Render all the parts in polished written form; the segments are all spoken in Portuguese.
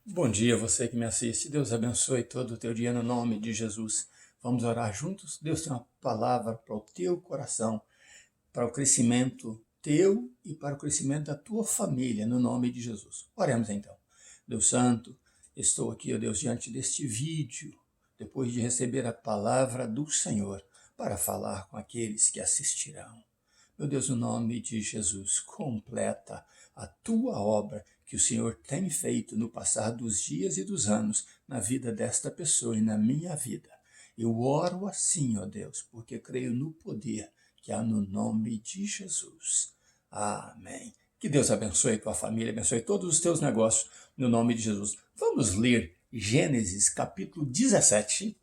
Bom dia, você que me assiste. Deus abençoe todo o teu dia no nome de Jesus. Vamos orar juntos? Deus tem uma palavra para o teu coração, para o crescimento teu e para o crescimento da tua família, no nome de Jesus. Oremos então. Deus Santo, estou aqui, ó Deus, diante deste vídeo, depois de receber a palavra do Senhor, para falar com aqueles que assistirão. Meu Deus, no nome de Jesus, completa a tua obra que o Senhor tem feito no passar dos dias e dos anos na vida desta pessoa e na minha vida. Eu oro assim, ó Deus, porque creio no poder que há no nome de Jesus. Amém. Que Deus abençoe tua família, abençoe todos os teus negócios no nome de Jesus. Vamos ler Gênesis capítulo 17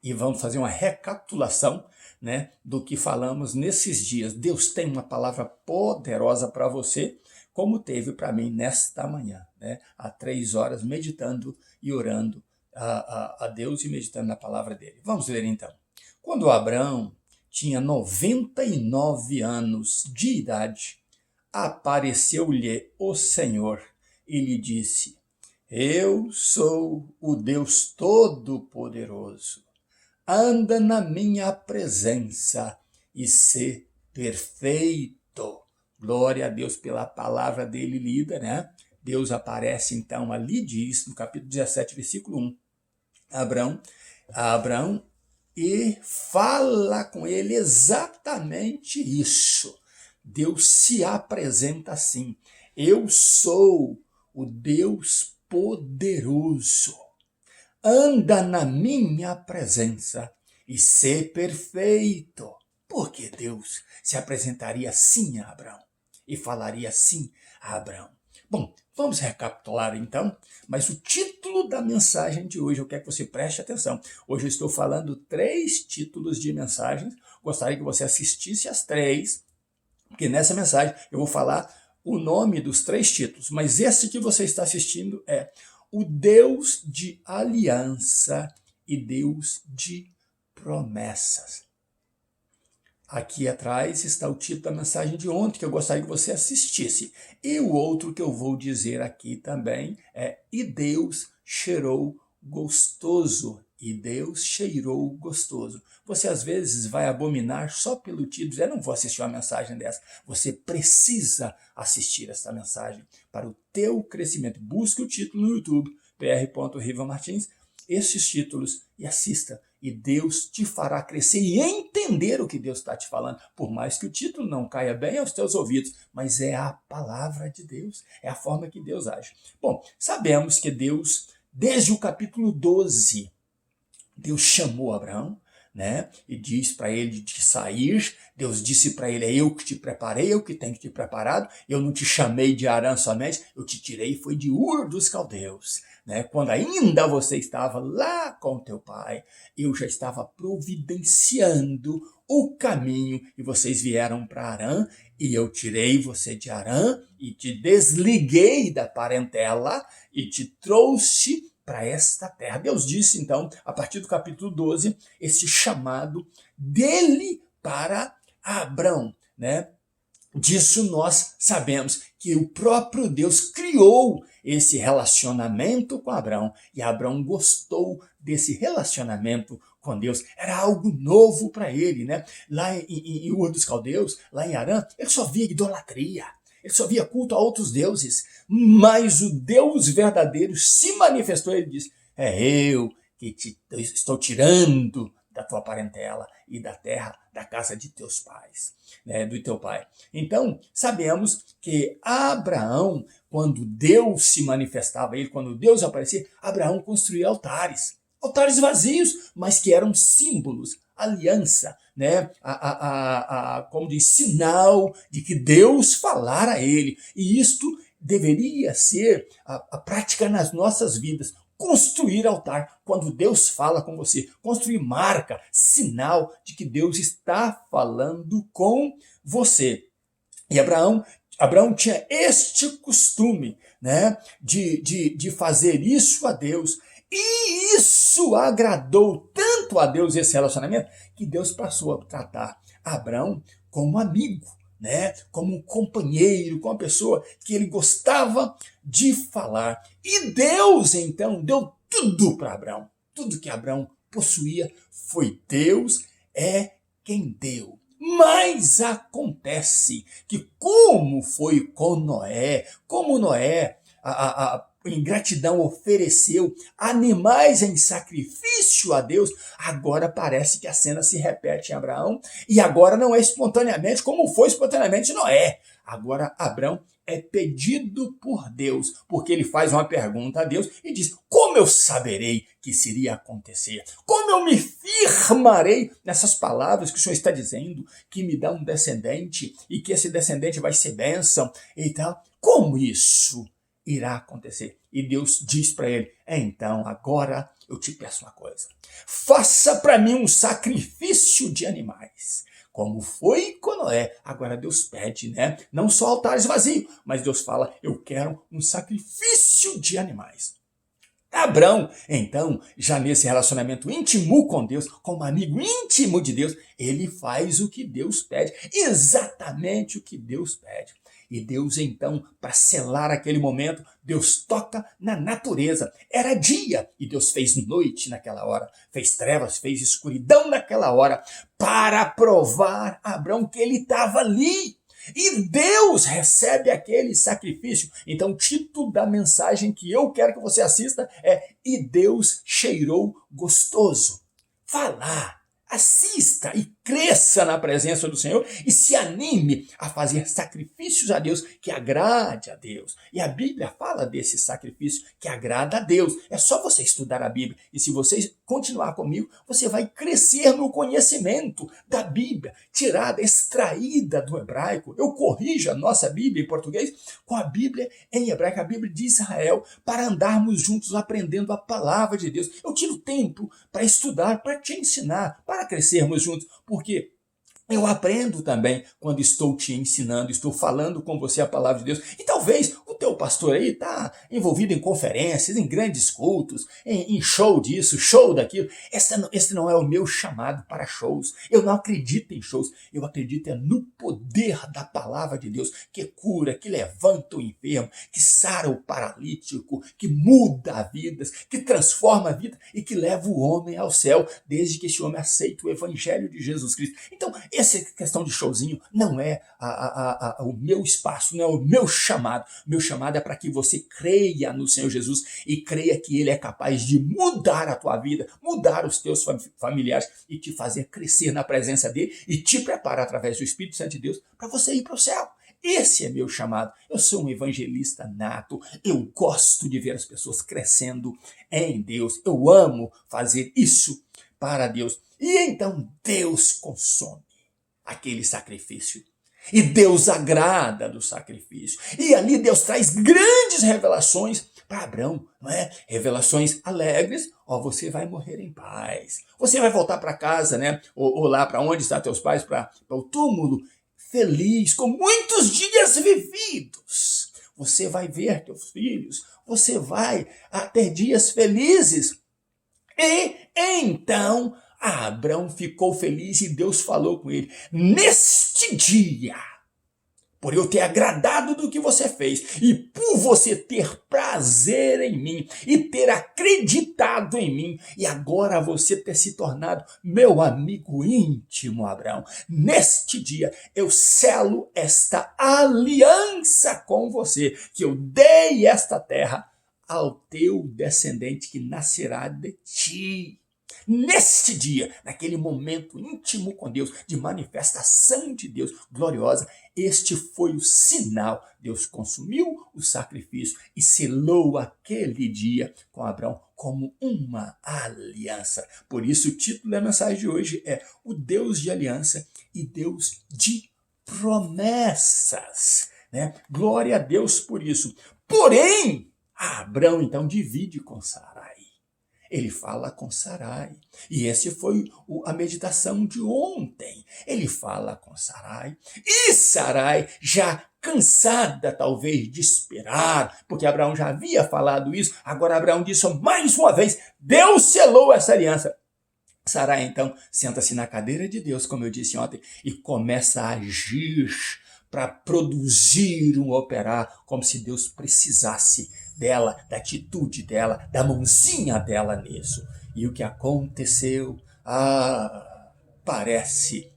e vamos fazer uma recapitulação, né, do que falamos nesses dias. Deus tem uma palavra poderosa para você, como teve para mim nesta manhã, né, há 3 horas meditando e orando a Deus e meditando na palavra dele. Vamos ler então. Quando Abraão tinha 99 anos de idade, apareceu-lhe o Senhor e lhe disse: Eu sou o Deus Todo-Poderoso. Anda na minha presença e sê perfeito. Glória a Deus pela palavra dele lida, né? Deus aparece então ali, diz no capítulo 17, versículo 1, a Abraão e fala com ele exatamente isso. Deus se apresenta assim: eu sou o Deus poderoso. Anda na minha presença e sê perfeito. Porque Deus se apresentaria assim a Abraão e falaria assim a Abraão. Bom, vamos recapitular então, mas o título da mensagem de hoje, eu quero que você preste atenção. Hoje eu estou falando 3 títulos de mensagens, gostaria que você assistisse as 3, porque nessa mensagem eu vou falar o nome dos 3 títulos, mas esse que você está assistindo é o Deus de aliança e Deus de promessas. Aqui atrás está o título da mensagem de ontem, que eu gostaria que você assistisse. E o outro que eu vou dizer aqui também é: e Deus cheirou gostoso. E Deus cheirou gostoso. Você às vezes vai abominar só pelo título, eu não vou assistir uma mensagem dessa. Você precisa assistir essa mensagem para o teu crescimento. Busque o título no YouTube, pr.riva Martins, esses títulos e assista. E Deus te fará crescer e entender o que Deus está te falando. Por mais que o título não caia bem aos teus ouvidos, mas é a palavra de Deus, é a forma que Deus age. Bom, sabemos que Deus, desde o capítulo 12, Deus chamou Abraão, né? E diz para ele de sair. Deus disse para ele: é eu que te preparei, eu que tenho que te preparado. Eu não te chamei de Harã somente, eu te tirei foi de Ur dos Caldeus, né? Quando ainda você estava lá com teu pai, eu já estava providenciando o caminho e vocês vieram para Harã e eu tirei você de Harã e te desliguei da parentela e te trouxe para esta terra. Deus disse, então, a partir do capítulo 12, esse chamado dele para Abraão, né? Disso nós sabemos que o próprio Deus criou esse relacionamento com Abraão e Abraão gostou desse relacionamento com Deus. Era algo novo para ele, né? Lá em Ur dos Caldeus, lá em Harã, ele só via idolatria. Ele só via culto a outros deuses, mas o Deus verdadeiro se manifestou. Ele disse: é eu que estou tirando da tua parentela e da terra, da casa de teus pais, né, do teu pai. Então, sabemos que Abraão, quando Deus se manifestava a ele, quando Deus aparecia, Abraão construía altares. Altares vazios, mas que eram símbolos, aliança, né? Como diz, sinal de que Deus falara a ele. E isto deveria ser a prática nas nossas vidas. Construir altar quando Deus fala com você. Construir marca, sinal de que Deus está falando com você. E Abraão tinha este costume, né, de fazer isso a Deus. E isso agradou tanto a Deus, esse relacionamento, que Deus passou a tratar Abraão como amigo, né? Como um companheiro, como uma pessoa que ele gostava de falar. E Deus, então, deu tudo para Abraão. Tudo que Abraão possuía foi Deus, é quem deu. Mas acontece que, como foi com Noé, como Noé, em gratidão, ofereceu animais em sacrifício a Deus, agora parece que a cena se repete em Abraão, e agora não é espontaneamente como foi espontaneamente Noé. Agora Abraão é pedido por Deus, porque ele faz uma pergunta a Deus e diz: como eu saberei que isso iria acontecer? Como eu me firmarei nessas palavras que o Senhor está dizendo, que me dá um descendente e que esse descendente vai ser bênção e tal? Como isso irá acontecer? E Deus diz para ele: então, agora eu te peço uma coisa. Faça para mim um sacrifício de animais. Como foi com Noé, agora Deus pede, né? Não só altares vazios, mas Deus fala: eu quero um sacrifício de animais. Abrão, então, já nesse relacionamento íntimo com Deus, como amigo íntimo de Deus, ele faz o que Deus pede, exatamente o que Deus pede. E Deus, então, para selar aquele momento, Deus toca na natureza. Era dia e Deus fez noite naquela hora, fez trevas, fez escuridão naquela hora, para provar a Abrão que ele estava ali. E Deus recebe aquele sacrifício. Então, o título da mensagem que eu quero que você assista é: E Deus cheirou gostoso. Vá lá, assista e cresça na presença do Senhor e se anime a fazer sacrifícios a Deus que agrade a Deus. E a Bíblia fala desse sacrifício que agrada a Deus. É só você estudar a Bíblia. E se você continuar comigo, você vai crescer no conhecimento da Bíblia, tirada, extraída do hebraico. Eu corrijo a nossa Bíblia em português com a Bíblia em hebraico, a Bíblia de Israel, para andarmos juntos aprendendo a palavra de Deus. Eu tiro tempo para estudar, para te ensinar, para crescermos juntos, porque eu aprendo também quando estou te ensinando, estou falando com você a palavra de Deus. E talvez o teu pastor aí está envolvido em conferências, em grandes cultos, em show disso, show daquilo. Esse não é o meu chamado para shows. Eu não acredito em shows. Eu acredito no poder da palavra de Deus, que cura, que levanta o enfermo, que sara o paralítico, que muda vidas, que transforma a vida e que leva o homem ao céu, desde que esse homem aceite o evangelho de Jesus Cristo. Então, essa questão de showzinho não é o meu espaço, não é o meu chamado. O meu chamado é para que você creia no Senhor Jesus e creia que Ele é capaz de mudar a tua vida, mudar os teus familiares e te fazer crescer na presença dEle e te preparar através do Espírito Santo de Deus para você ir para o céu. Esse é meu chamado. Eu sou um evangelista nato. Eu gosto de ver as pessoas crescendo em Deus. Eu amo fazer isso para Deus. E então Deus consome aquele sacrifício. E Deus agrada do sacrifício. E ali Deus traz grandes revelações para Abrão, não é? Revelações alegres. Você vai morrer em paz. Você vai voltar para casa, né? Ou lá para onde estão teus pais, para o túmulo, feliz, com muitos dias vividos. Você vai ver teus filhos. Você vai ter dias felizes. E então Abrão ficou feliz e Deus falou com ele: neste dia, por eu ter agradado do que você fez e por você ter prazer em mim e ter acreditado em mim e agora você ter se tornado meu amigo íntimo, Abraão, neste dia eu selo esta aliança com você, que eu dei esta terra ao teu descendente que nascerá de ti. Neste dia, naquele momento íntimo com Deus, de manifestação de Deus gloriosa, este foi o sinal. Deus consumiu o sacrifício e selou aquele dia com Abraão como uma aliança. Por isso o título da mensagem de hoje é o Deus de aliança e Deus de promessas, né? Glória a Deus por isso. Porém, Abraão então divide com Sarai. Ele fala com Sarai. E essa foi a meditação de ontem. Ele fala com Sarai. E Sarai, já cansada talvez de esperar, porque Abraão já havia falado isso, agora Abraão disse mais uma vez: Deus selou essa aliança. Sarai então senta-se na cadeira de Deus, como eu disse ontem, e começa a agir para produzir um operar, como se Deus precisasse dela, da atitude dela, da mãozinha dela nisso. E o que aconteceu? Parece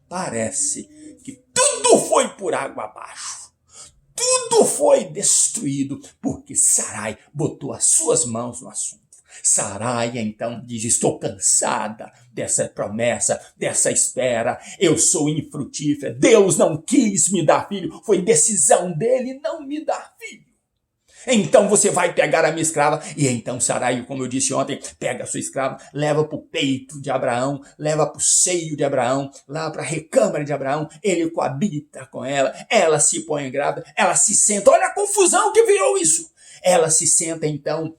que tudo foi por água abaixo. Tudo foi destruído porque Sarai botou as suas mãos no assunto. Sarai então diz: estou cansada dessa promessa, dessa espera, eu sou infrutífera, Deus não quis me dar filho, foi decisão dele não me dar filho. Então você vai pegar a minha escrava. E então Sarai, como eu disse ontem, pega a sua escrava, leva para o peito de Abraão, leva para o seio de Abraão, lá para a recâmara de Abraão, ele coabita com ela se põe grávida, ela se senta, olha a confusão que virou isso. Ela se senta então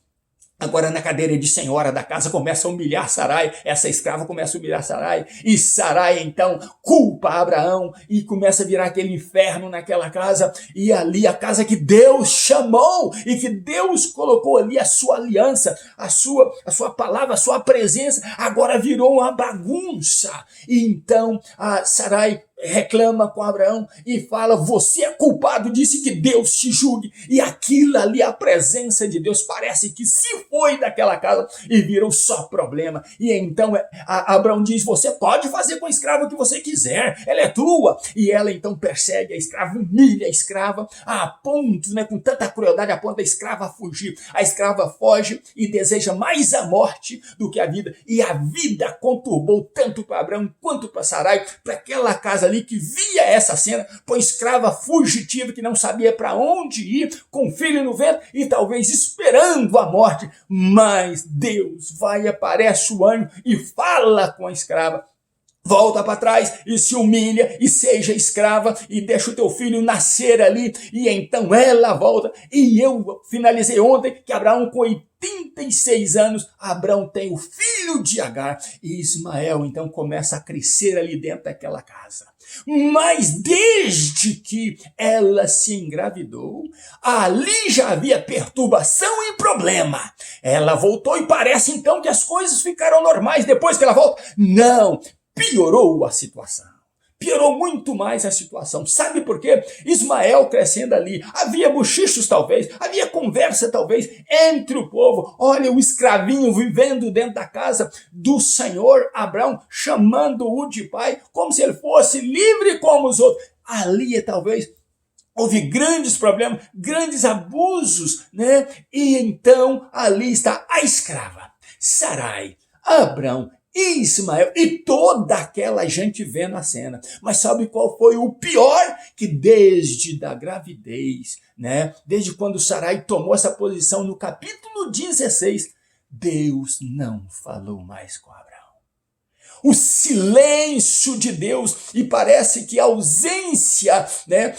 agora na cadeira de senhora da casa, começa a humilhar Sarai, essa escrava começa a humilhar Sarai, e Sarai então culpa Abraão, e começa a virar aquele inferno naquela casa, e ali a casa que Deus chamou, e que Deus colocou ali a sua aliança, a sua palavra, a sua presença, agora virou uma bagunça. E então a Sarai reclama com Abraão e fala: você é culpado, disse que Deus te julgue. E aquilo ali, a presença de Deus, parece que se foi daquela casa e virou só problema. E então Abraão diz: você pode fazer com a escrava o que você quiser, ela é tua. E ela então persegue a escrava, humilha a escrava, a ponto, com tanta crueldade, a ponto da escrava fugir. A escrava foge e deseja mais a morte do que a vida. E a vida conturbou tanto para Abraão quanto para Sarai, para aquela casa ali que via essa cena, com escrava fugitiva que não sabia para onde ir, com filho no ventre e talvez esperando a morte. Mas Deus vai, aparece o anjo e fala com a escrava: volta para trás e se humilha e seja escrava e deixa o teu filho nascer ali. E então ela volta. E eu finalizei ontem que Abraão, com 86 anos, Abraão tem o filho de Agar, e Ismael então começa a crescer ali dentro daquela casa. Mas desde que ela se engravidou, ali já havia perturbação e problema. Ela voltou e parece então que as coisas ficaram normais depois que ela volta. Não, piorou a situação. Piorou muito mais a situação. Sabe por quê? Ismael crescendo ali, havia bochichos talvez, havia conversa talvez entre o povo. Olha o escravinho vivendo dentro da casa do Senhor, Abraão, chamando-o de pai, como se ele fosse livre como os outros. Ali talvez houve grandes problemas, grandes abusos, E então ali está a escrava, Sarai, Abraão, Ismael e toda aquela gente vendo a cena. Mas sabe qual foi o pior? Que desde da gravidez, desde quando Sarai tomou essa posição no capítulo 16, Deus não falou mais com Abraão. O silêncio de Deus, e parece que a ausência,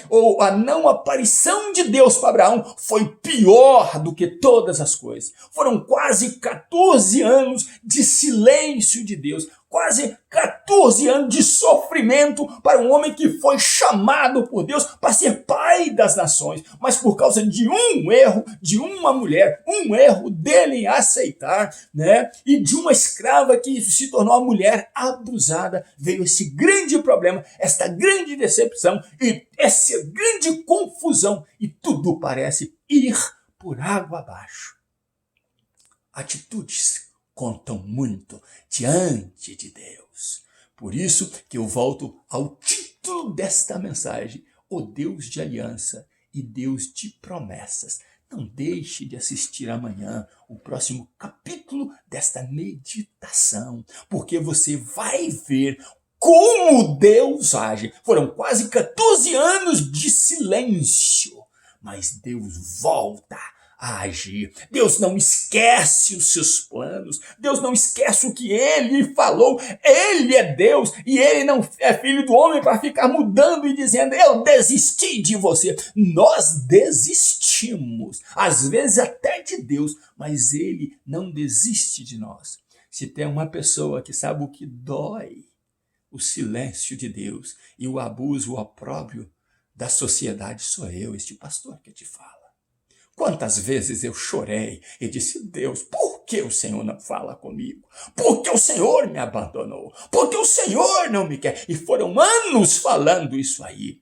ou a não aparição de Deus para Abraão foi pior do que todas as coisas. Foram quase 14 anos de silêncio de Deus, quase 14 anos de sofrimento para um homem que foi chamado por Deus para ser pai das nações, mas por causa de um erro de uma mulher, um erro dele em aceitar, e de uma escrava que se tornou uma mulher abusada, veio esse grande problema, esta grande decepção e essa grande confusão, e tudo parece ir por água abaixo. Atitudes contam muito diante de Deus. Por isso que eu volto ao título desta mensagem: o Deus de aliança e Deus de promessas. Não deixe de assistir amanhã o próximo capítulo desta meditação, porque você vai ver como Deus age. Foram quase 14 anos de silêncio, mas Deus volta a agir. Deus não esquece os seus planos. Deus não esquece o que Ele falou. Ele é Deus e Ele não é filho do homem para ficar mudando e dizendo: eu desisti de você. Nós desistimos, às vezes até de Deus, mas Ele não desiste de nós. Se tem uma pessoa que sabe o que dói, o silêncio de Deus e o abuso, o opróbrio da sociedade, sou eu, este pastor que te fala. Quantas vezes eu chorei e disse: Deus, por que o Senhor não fala comigo? Por que o Senhor me abandonou? Por que o Senhor não me quer? E foram anos falando isso aí.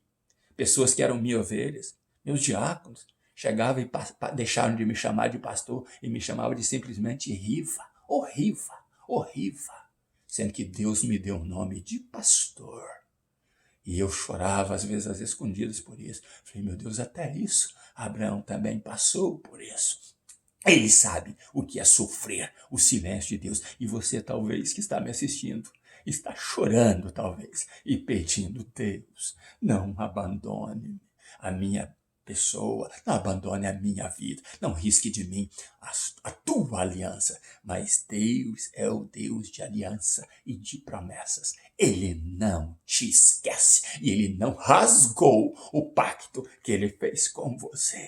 pessoas que eram minhas ovelhas, meus diáconos, chegavam e deixaram de me chamar de pastor e me chamavam de simplesmente Riva, ô Riva, ô Riva, sendo que Deus me deu o nome de pastor. E eu chorava, às vezes, às escondidas por isso. Falei, meu Deus, até isso, Abraão também passou por isso. Ele sabe o que é sofrer o silêncio de Deus. E você, talvez, que está me assistindo, está chorando, talvez, e pedindo, Deus, não abandone a minha pessoa, não abandone a minha vida, não risque de mim a tua aliança. Mas Deus é o Deus de aliança e de promessas. Ele não te esquece e ele não rasgou o pacto que ele fez com você.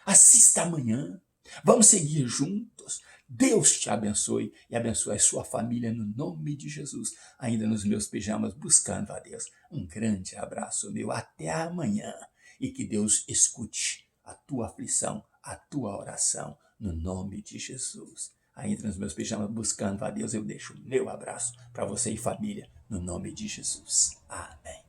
Assista amanhã. Vamos seguir juntos. Deus te abençoe e abençoe a sua família no nome de Jesus. Ainda nos meus pijamas buscando a Deus. Um grande abraço meu. Até amanhã. E que Deus escute a tua aflição, a tua oração no nome de Jesus. Ainda nos meus pijamas buscando a Deus, eu deixo o meu abraço para você e família no nome de Jesus. Amém.